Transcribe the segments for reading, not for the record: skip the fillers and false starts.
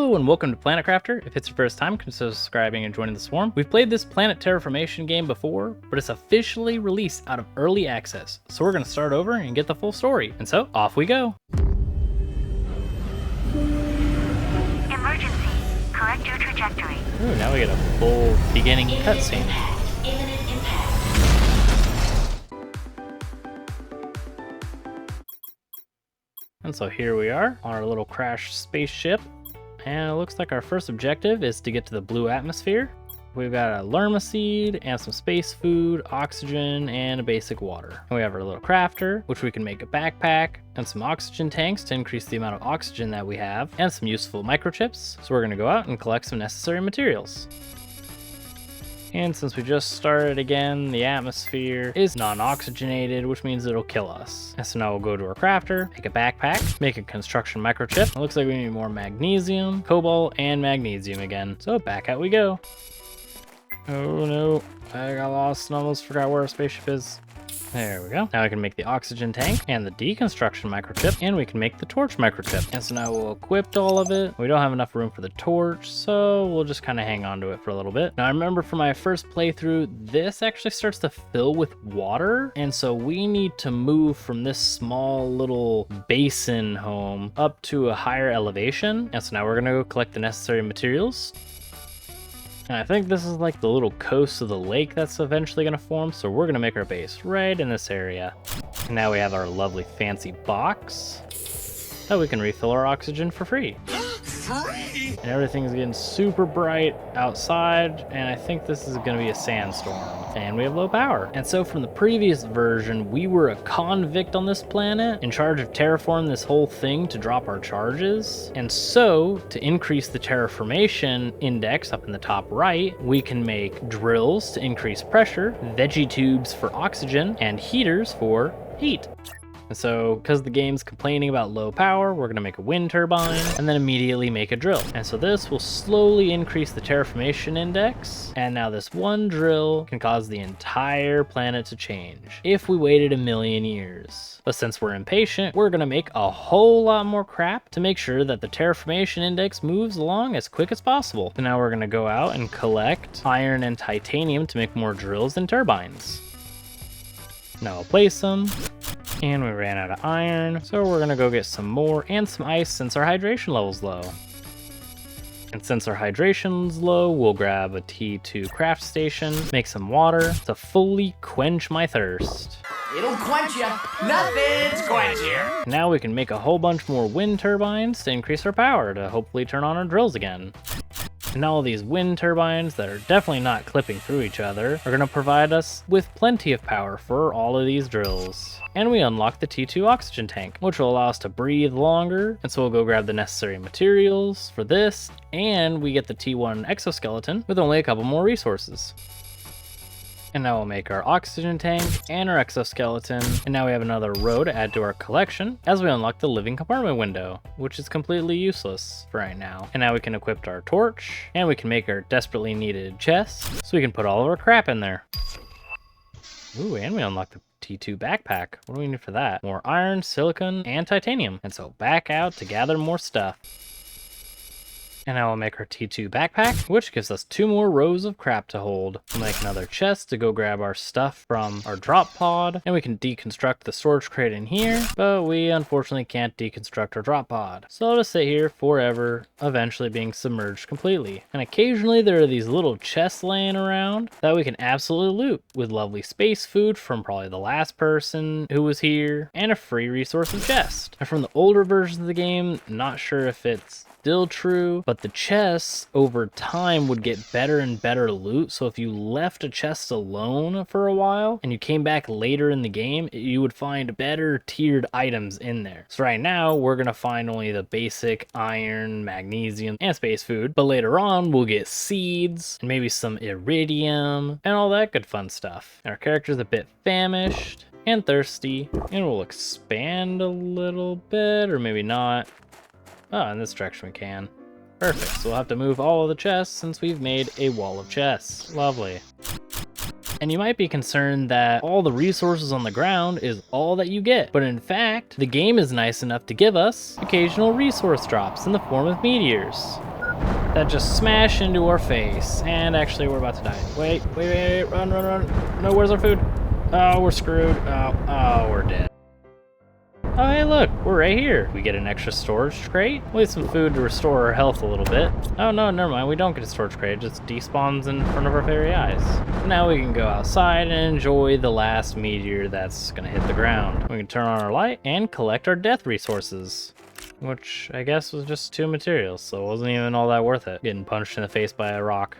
Hello and welcome to Planet Crafter. If it's your first time, consider subscribing and joining the swarm. We've played this planet terraformation game before, but it's officially released out of early access. So we're gonna start over and get the full story. And so off we go. Emergency. Correct your trajectory. Ooh, now we get a full beginning cutscene. Imminent impact. And so here we are on our little crashed spaceship. And it looks like our first objective is to get to the blue atmosphere. We've got a lerma seed and some space food, oxygen, and a basic water. And we have our little crafter, which we can make a backpack, and some oxygen tanks to increase the amount of oxygen that we have, and some useful microchips. So we're gonna go out and collect some necessary materials. And since we just started again, the atmosphere is non-oxygenated, which means it'll kill us. And so now we'll go to our crafter, make a backpack, make a construction microchip. It looks like we need more magnesium, cobalt, and magnesium again. So back out we go. Oh no, I got lost and almost forgot where our spaceship is. There we go. Now we can make the oxygen tank and the deconstruction microchip, and we can make the torch microchip. And so now we'll equip all of it. We don't have enough room for the torch, so we'll just kind of hang on to it for a little bit. Now I remember from my first playthrough, this actually starts to fill with water, and so we need to move from this small little basin home up to a higher elevation. And so now we're gonna go collect the necessary materials. And I think this is like the little coast of the lake that's eventually going to form, so we're going to make our base right in this area. And now we have our lovely fancy box that we can refill our oxygen for free. Free! And everything's getting super bright outside, and I think this is going to be a sandstorm. And we have low power. And so from the previous version, we were a convict on this planet, in charge of terraforming this whole thing to drop our charges. And so, to increase the terraformation index up in the top right, we can make drills to increase pressure, veggie tubes for oxygen, and heaters for heat. And so, because the game's complaining about low power, we're going to make a wind turbine and then immediately make a drill. And so this will slowly increase the terraformation index. And now this one drill can cause the entire planet to change if we waited 1,000,000 years. But since we're impatient, we're going to make a whole lot more crap to make sure that the terraformation index moves along as quick as possible. So now we're going to go out and collect iron and titanium to make more drills and turbines. Now I'll place them. And we ran out of iron, so we're gonna go get some more and some ice since our hydration level's low. And since our hydration's low, we'll grab a T2 craft station, make some water to fully quench my thirst. It'll quench you. Nothing's quenchier. Now we can make a whole bunch more wind turbines to increase our power to hopefully turn on our drills again. And all these wind turbines that are definitely not clipping through each other are going to provide us with plenty of power for all of these drills. And we unlock the T2 oxygen tank, which will allow us to breathe longer. And so we'll go grab the necessary materials for this, and we get the T1 exoskeleton with only a couple more resources. And now we'll make our oxygen tank and our exoskeleton. And now we have another row to add to our collection as we unlock the living compartment window, which is completely useless for right now. And now we can equip our torch, and we can make our desperately needed chest so we can put all of our crap in there. Ooh, and we unlock the T2 backpack. What do we need for that? More iron, silicon, and titanium. And so back out to gather more stuff. And now we'll make our T2 backpack, which gives us 2 more rows of crap to hold. We'll make another chest to go grab our stuff from our drop pod, and we can deconstruct the storage crate in here, but we unfortunately can't deconstruct our drop pod. So I'll just sit here forever, eventually being submerged completely. And occasionally there are these little chests laying around that we can absolutely loot with lovely space food from probably the last person who was here, and a free resource of chest. And from the older versions of the game, not sure if it's still true, but the chests over time would get better and better loot. So if you left a chest alone for a while and you came back later in the game, you would find better tiered items in there. So right now we're gonna find only the basic iron, magnesium, and space food, but later on we'll get seeds and maybe some iridium and all that good fun stuff. And our character's a bit famished and thirsty, and we'll expand a little bit, or maybe not. Oh, in this direction we can. Perfect, so we'll have to move all of the chests since we've made a wall of chests. Lovely. And you might be concerned that all the resources on the ground is all that you get. But in fact, the game is nice enough to give us occasional resource drops in the form of meteors. that just smash into our face. And actually, we're about to die. Wait, run. No, where's our food? Oh, we're screwed. Oh, we're dead. Oh, hey, look, we're right here. We get an extra storage crate. We need some food to restore our health a little bit. Oh, no, never mind. We don't get a storage crate. It just despawns in front of our very eyes. Now we can go outside and enjoy the last meteor that's gonna hit the ground. We can turn on our light and collect our death resources, which I guess was just 2 materials, so it wasn't even all that worth it. Getting punched in the face by a rock.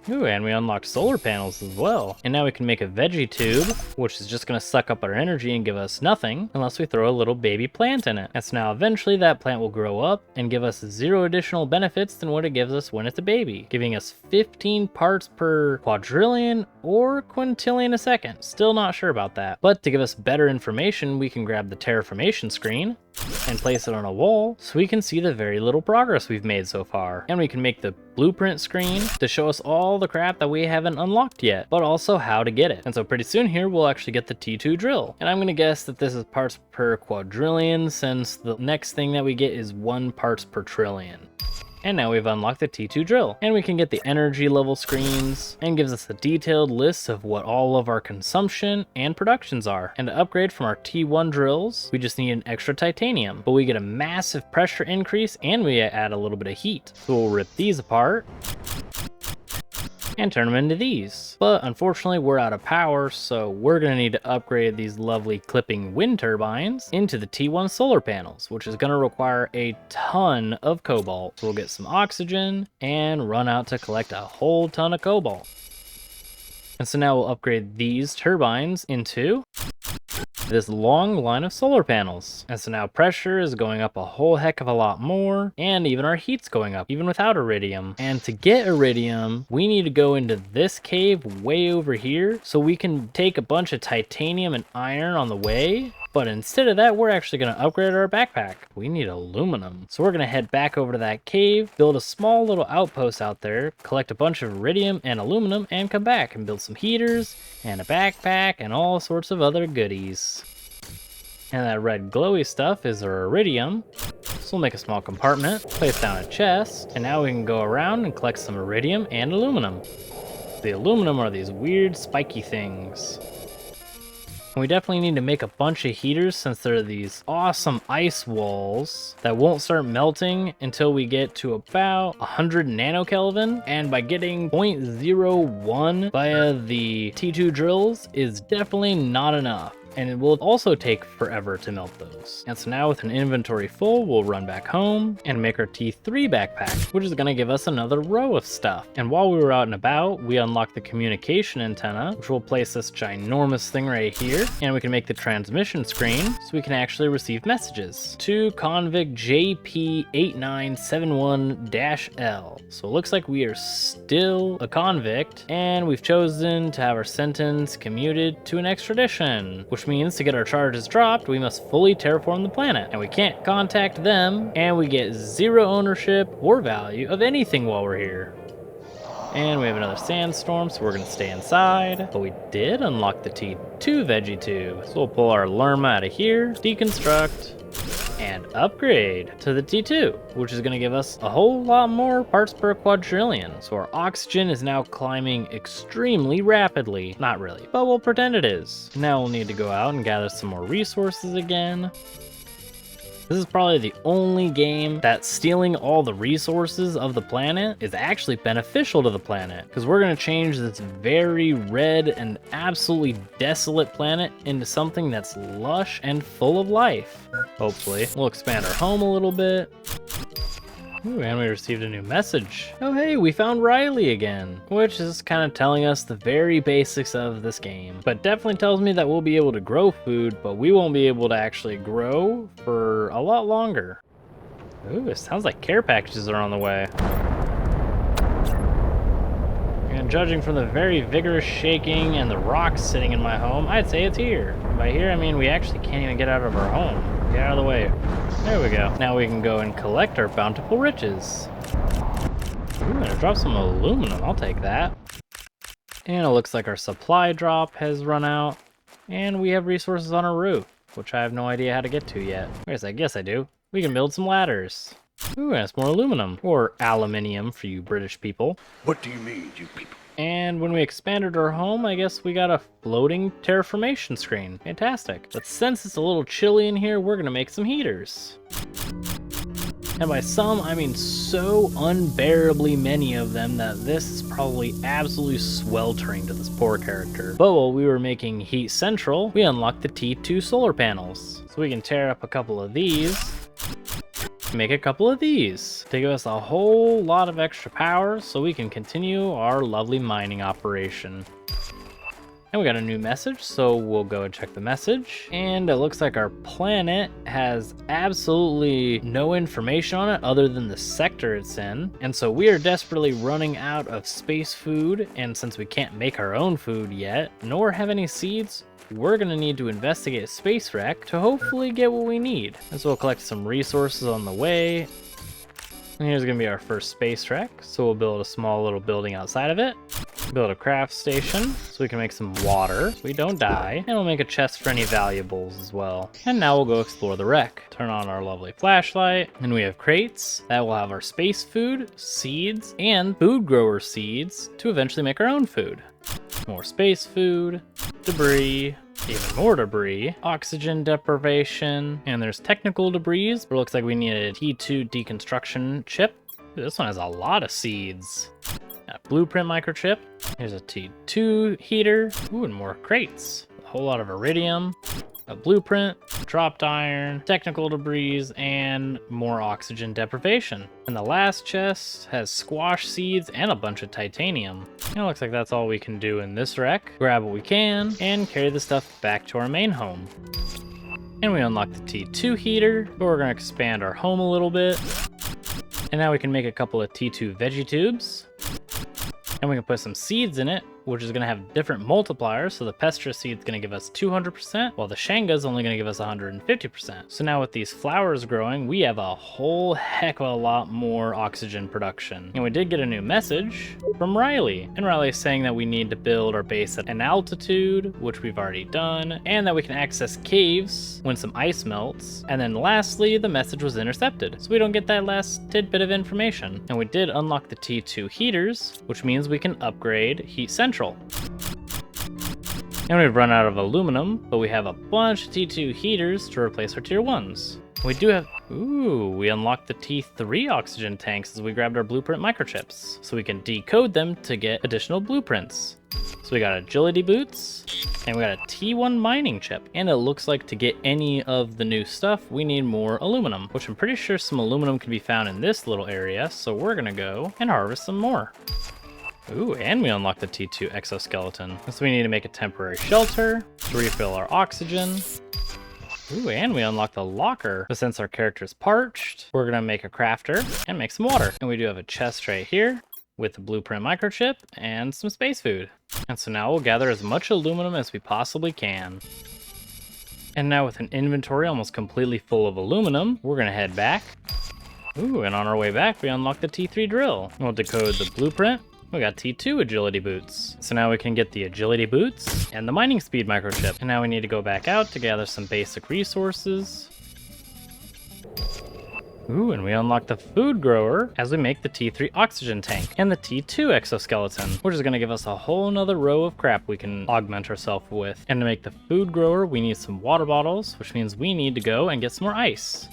Ooh, and we unlocked solar panels as well. And now we can make a veggie tube, which is just gonna suck up our energy and give us nothing unless we throw a little baby plant in it. And so now eventually that plant will grow up and give us 0 additional benefits than what it gives us when it's a baby, giving us 15 parts per quadrillion or quintillion a second. Still not sure about that. But to give us better information, we can grab the terraformation screen and place it on a wall so we can see the very little progress we've made so far. And we can make the blueprint screen to show us all the crap that we haven't unlocked yet, but also how to get it. And so pretty soon here, we'll actually get the T2 drill. And I'm gonna guess that this is parts per quadrillion, since the next thing that we get is 1 parts per trillion. And now we've unlocked the T2 drill. And we can get the energy level screens and gives us a detailed list of what all of our consumption and productions are. And to upgrade from our T1 drills, we just need an extra titanium, but we get a massive pressure increase and we add a little bit of heat. So we'll rip these apart and turn them into these. But unfortunately, we're out of power, so we're gonna need to upgrade these lovely clipping wind turbines into the T1 solar panels, which is gonna require a ton of cobalt. So we'll get some oxygen and run out to collect a whole ton of cobalt. And so now we'll upgrade these turbines into this long line of solar panels. And so now pressure is going up a whole heck of a lot more, and even our heat's going up, even without iridium. And to get iridium, we need to go into this cave way over here so we can take a bunch of titanium and iron on the way. But instead of that, we're actually going to upgrade our backpack. We need aluminum. So we're going to head back over to that cave, build a small little outpost out there, collect a bunch of iridium and aluminum, and come back and build some heaters and a backpack and all sorts of other goodies. And that red glowy stuff is our iridium. So we'll make a small compartment, place down a chest, and now we can go around and collect some iridium and aluminum. The aluminum are these weird spiky things. And we definitely need to make a bunch of heaters, since there are these awesome ice walls that won't start melting until we get to about 100 nanokelvin. And by getting 0.01 via the T2 drills is definitely not enough. And it will also take forever to melt those. And so now with an inventory full, we'll run back home and make our T3 backpack, which is gonna give us another row of stuff. And while we were out and about, we unlocked the communication antenna, which will place this ginormous thing right here. And we can make the transmission screen so we can actually receive messages to convict JP8971-L. So it looks like we are still a convict, and we've chosen to have our sentence commuted to an extradition, which means to get our charges dropped, we must fully terraform the planet, and we can't contact them, and we get 0 ownership or value of anything while we're here. And we have another sandstorm, so we're gonna stay inside. But we did unlock the T2 veggie tube. So we'll pull our lerma out of here, deconstruct, and upgrade to the T2, which is gonna give us a whole lot more parts per quadrillion. So our oxygen is now climbing extremely rapidly. Not really, but we'll pretend it is. Now we'll need to go out and gather some more resources again. This is probably the only game that stealing all the resources of the planet is actually beneficial to the planet, because we're going to change this very red and absolutely desolate planet into something that's lush and full of life. Hopefully. We'll expand our home a little bit. Ooh, and we received a new message. Oh hey, we found Riley again, which is kind of telling us the very basics of this game, but definitely tells me that we'll be able to grow food, but we won't be able to actually grow for a lot longer. Ooh, it sounds like care packages are on the way. And judging from the very vigorous shaking and the rocks sitting in my home, I'd say it's here. And by here, I mean we actually can't even get out of our home. Get out of the way. There we go. Now we can go and collect our bountiful riches. Ooh, and it dropped some aluminum. I'll take that. And it looks like our supply drop has run out. And we have resources on our roof. which I have no idea how to get to yet. I guess I do. We can build some ladders. Ooh, and it's more aluminum, or aluminium for you British people. What do you mean, you people? And when we expanded our home, I guess we got a floating terraformation screen. Fantastic. But since it's a little chilly in here, we're gonna make some heaters. And by some, I mean so unbearably many of them that this is probably absolutely sweltering to this poor character. But while we were making heat central, we unlocked the T2 solar panels. So we can tear up a couple of these, make a couple of these to give us a whole lot of extra power so we can continue our lovely mining operation. And we got a new message, so we'll go and check the message. And it looks like our planet has absolutely no information on it other than the sector it's in. And so we are desperately running out of space food, and since we can't make our own food yet, nor have any seeds, we're gonna need to investigate a space wreck to hopefully get what we need. And so we'll collect some resources on the way. And here's gonna be our first space wreck. So we'll build a small little building outside of it. Build a craft station so we can make some water so we don't die. And we'll make a chest for any valuables as well. And now we'll go explore the wreck. Turn on our lovely flashlight. And we have crates that will have our space food, seeds, and food grower seeds to eventually make our own food. More space food, debris, even more debris, oxygen deprivation, and there's technical debris. It looks like we need a T2 deconstruction chip. Ooh, this one has a lot of seeds. A blueprint microchip. Here's a T2 heater. Ooh, and more crates. A whole lot of iridium. A blueprint, dropped iron, technical debris, and more oxygen deprivation. And the last chest has squash seeds and a bunch of titanium. And it looks like that's all we can do in this wreck. Grab what we can and carry the stuff back to our main home. And we unlock the T2 heater, but we're gonna expand our home a little bit. And now we can make a couple of T2 veggie tubes. And we can put some seeds in it, which is going to have different multipliers. So the Pestra seed is going to give us 200%, while the Shanga is only going to give us 150%. So now with these flowers growing, we have a whole heck of a lot more oxygen production. And we did get a new message from Riley. And Riley is saying that we need to build our base at an altitude, which we've already done, and that we can access caves when some ice melts. And then lastly, the message was intercepted. So we don't get that last tidbit of information. And we did unlock the T2 heaters, which means we can upgrade Heat Central. And we've run out of aluminum, but we have a bunch of T2 heaters to replace our tier 1s. We do have, we unlocked the T3 oxygen tanks as we grabbed our blueprint microchips. So we can decode them to get additional blueprints. So we got agility boots, and we got a T1 mining chip. And it looks like to get any of the new stuff, we need more aluminum, which I'm pretty sure some aluminum can be found in this little area. So we're gonna go and harvest some more. Ooh, and we unlocked the T2 exoskeleton. So we need to make a temporary shelter to refill our oxygen. Ooh, and we unlocked the locker. But since our character's parched, we're gonna make a crafter and make some water. And we do have a chest right here with the blueprint microchip and some space food. And so now we'll gather as much aluminum as we possibly can. And now with an inventory almost completely full of aluminum, we're gonna head back. Ooh, and on our way back, we unlocked the T3 drill. We'll decode the blueprint. We got T2 agility boots. So now we can get the agility boots and the mining speed microchip. And now we need to go back out to gather some basic resources. Ooh, and we unlock the food grower as we make the T3 oxygen tank and the T2 exoskeleton, which is gonna give us a whole nother row of crap we can augment ourselves with. And to make the food grower, we need some water bottles, which means we need to go and get some more ice.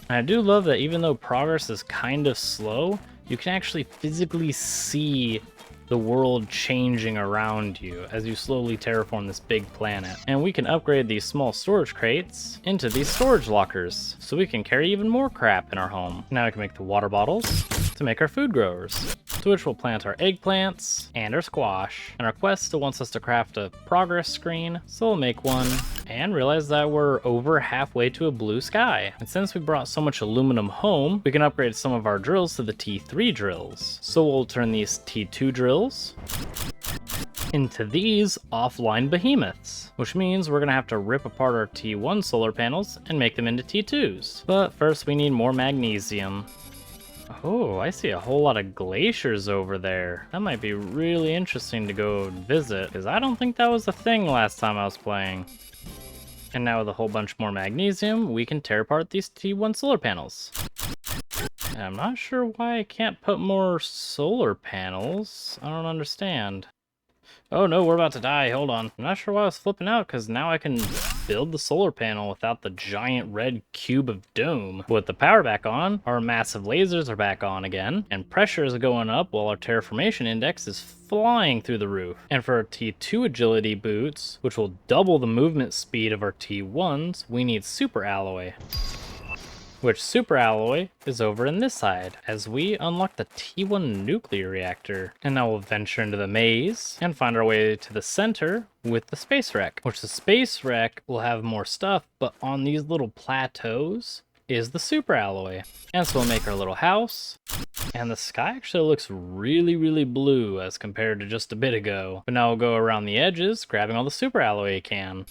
And I do love that even though progress is kind of slow, you can actually physically see the world changing around you as you slowly terraform this big planet. And we can upgrade these small storage crates into these storage lockers, so we can carry even more crap in our home. Now we can make the water bottles to make our food growers, to which we'll plant our eggplants and our squash. And our quest still wants us to craft a progress screen, so we'll make one and realize that we're over halfway to a blue sky. And since we brought so much aluminum home, we can upgrade some of our drills to the T3 drills. So we'll turn these T2 drills into these offline behemoths, which means we're gonna have to rip apart our T1 solar panels and make them into T2s. But first we need more magnesium. Oh, I see a whole lot of glaciers over there. That might be really interesting to go visit, because I don't think that was a thing last time I was playing. And now with a whole bunch more magnesium, we can tear apart these T1 solar panels. And I'm not sure why I can't put more solar panels. I don't understand. Oh no, we're about to die. Hold on. I'm not sure why I was flipping out, because now I can build the solar panel without the giant red cube of doom. With the power back on, our massive lasers are back on again, and pressure is going up while our terraformation index is flying through the roof. And for our T2 agility boots, which will double the movement speed of our T1s, we need super alloy. Which super alloy is over in this side, as we unlock the T1 nuclear reactor. And now we'll venture into the maze and find our way to the center with the space wreck, which the space wreck will have more stuff, but on these little plateaus is the super alloy. And so we'll make our little house, and the sky actually looks really blue as compared to just a bit ago. But now we'll go around the edges, grabbing all the super alloy you can.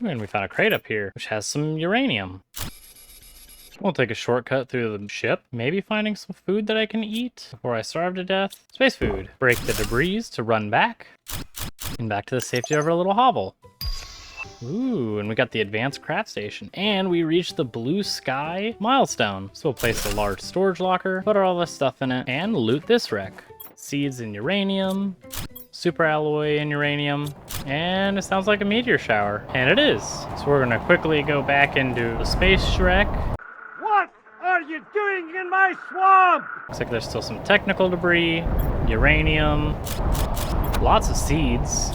And we found a crate up here, which has some uranium. We'll take a shortcut through the ship, maybe finding some food that I can eat before I starve to death. Space food. Break the debris to run back, and back to the safety of our little hovel. Ooh, and we got the advanced craft station, and we reached the blue sky milestone. So we'll place a large storage locker, put all this stuff in it, and loot this wreck. Seeds and uranium, super alloy and uranium, and it sounds like a meteor shower. And it is. So we're gonna quickly go back into the space wreck. What are you doing in my swamp? Looks like there's still some technical debris, uranium, lots of seeds,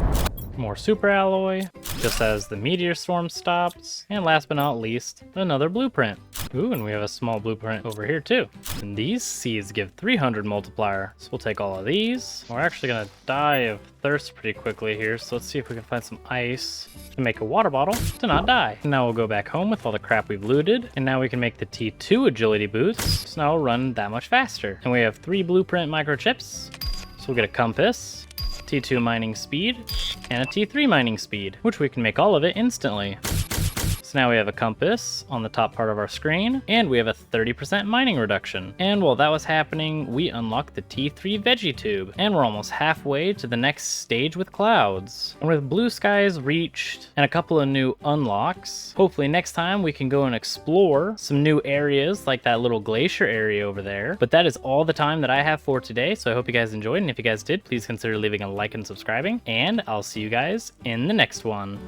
more super alloy, just as the meteor storm stops, and last but not least, another blueprint. Ooh, and we have a small blueprint over here too. And these seeds give 300 multiplier, so we'll take all of these. We're actually gonna die of thirst pretty quickly here, so let's see if we can find some ice to make a water bottle to not die. And now we'll go back home with all the crap we've looted, and now we can make the T2 agility boots, so now we'll run that much faster. And we have 3 blueprint microchips, so we'll get a compass, T2 mining speed, and a T3 mining speed, which we can make all of it instantly. So now we have a compass on the top part of our screen, and we have a 30% mining reduction. And while that was happening, we unlocked the T3 veggie tube, and we're almost halfway to the next stage with clouds. And with blue skies reached and a couple of new unlocks, hopefully next time we can go and explore some new areas like that little glacier area over there. But that is all the time that I have for today, so I hope you guys enjoyed, and if you guys did, please consider leaving a like and subscribing, and I'll see you guys in the next one.